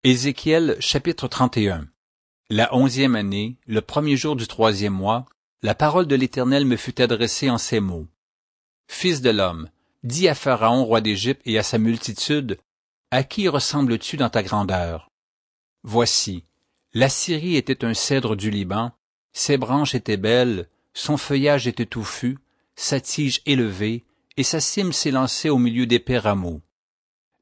Ézéchiel chapitre 31. La 11e année, le premier jour du 3e mois, la parole de l'Éternel me fut adressée en ces mots. Fils de l'homme, dis à Pharaon, roi d'Égypte, et à sa multitude, à qui ressembles-tu dans ta grandeur? Voici, la Syrie était un cèdre du Liban, ses branches étaient belles, son feuillage était touffu, sa tige élevée, et sa cime s'élançait au milieu d'épais rameaux.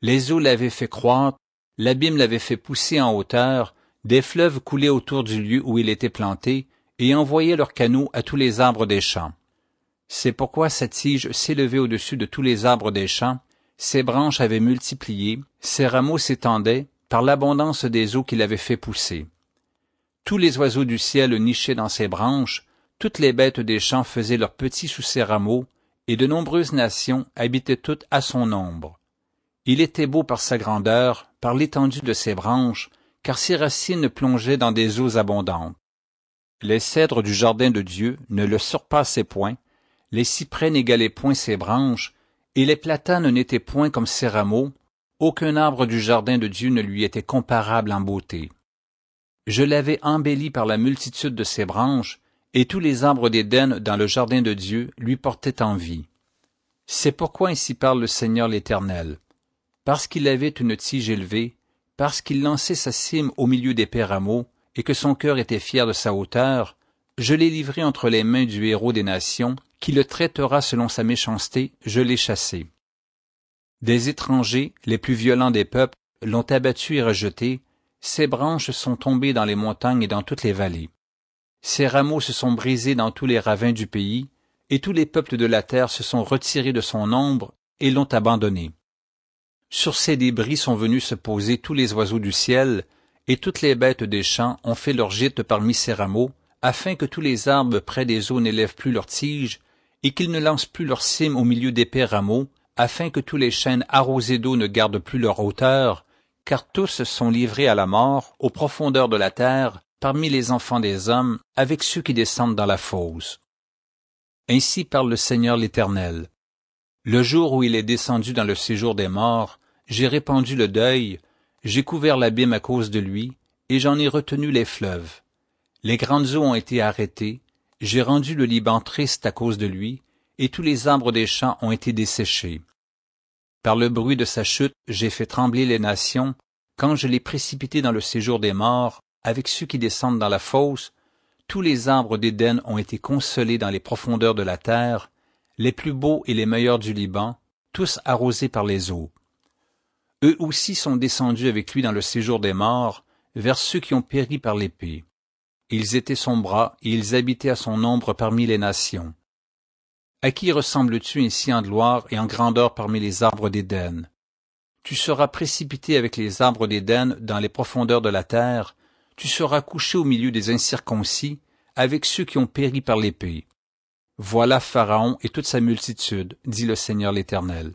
Les eaux l'avaient fait croître, l'abîme l'avait fait pousser en hauteur, des fleuves coulaient autour du lieu où il était planté, et envoyaient leurs canaux à tous les arbres des champs. C'est pourquoi sa tige s'élevait au-dessus de tous les arbres des champs, ses branches avaient multiplié, ses rameaux s'étendaient, par l'abondance des eaux qu'il avait fait pousser. Tous les oiseaux du ciel nichaient dans ses branches, toutes les bêtes des champs faisaient leurs petits sous ses rameaux, et de nombreuses nations habitaient toutes à son ombre. Il était beau par sa grandeur, par l'étendue de ses branches, car ses racines plongeaient dans des eaux abondantes. Les cèdres du jardin de Dieu ne le surpassaient point, les cyprès n'égalaient point ses branches, et les platanes n'étaient point comme ses rameaux, aucun arbre du jardin de Dieu ne lui était comparable en beauté. Je l'avais embelli par la multitude de ses branches, et tous les arbres d'Éden dans le jardin de Dieu lui portaient envie. C'est pourquoi ainsi parle le Seigneur l'Éternel. Parce qu'il avait une tige élevée, parce qu'il lançait sa cime au milieu d'épais rameaux, et que son cœur était fier de sa hauteur, je l'ai livré entre les mains du héros des nations, qui le traitera selon sa méchanceté, je l'ai chassé. Des étrangers, les plus violents des peuples, l'ont abattu et rejeté, ses branches sont tombées dans les montagnes et dans toutes les vallées. Ses rameaux se sont brisés dans tous les ravins du pays, et tous les peuples de la terre se sont retirés de son ombre et l'ont abandonné. Sur ces débris sont venus se poser tous les oiseaux du ciel, et toutes les bêtes des champs ont fait leur gîte parmi ces rameaux, afin que tous les arbres près des eaux n'élèvent plus leurs tiges, et qu'ils ne lancent plus leurs cimes au milieu d'épais rameaux, afin que tous les chênes arrosés d'eau ne gardent plus leur hauteur, car tous sont livrés à la mort, aux profondeurs de la terre, parmi les enfants des hommes, avec ceux qui descendent dans la fosse. Ainsi parle le Seigneur l'Éternel. Le jour où il est descendu dans le séjour des morts, j'ai répandu le deuil, j'ai couvert l'abîme à cause de lui, et j'en ai retenu les fleuves. Les grandes eaux ont été arrêtées, j'ai rendu le Liban triste à cause de lui, et tous les arbres des champs ont été desséchés. Par le bruit de sa chute, j'ai fait trembler les nations, quand je l'ai précipité dans le séjour des morts, avec ceux qui descendent dans la fosse, tous les arbres d'Éden ont été consolés dans les profondeurs de la terre, les plus beaux et les meilleurs du Liban, tous arrosés par les eaux. Eux aussi sont descendus avec lui dans le séjour des morts, vers ceux qui ont péri par l'épée. Ils étaient son bras, et ils habitaient à son ombre parmi les nations. À qui ressembles-tu ainsi en gloire et en grandeur parmi les arbres d'Éden? Tu seras précipité avec les arbres d'Éden dans les profondeurs de la terre, tu seras couché au milieu des incirconcis, avec ceux qui ont péri par l'épée. Voilà Pharaon et toute sa multitude, dit le Seigneur l'Éternel.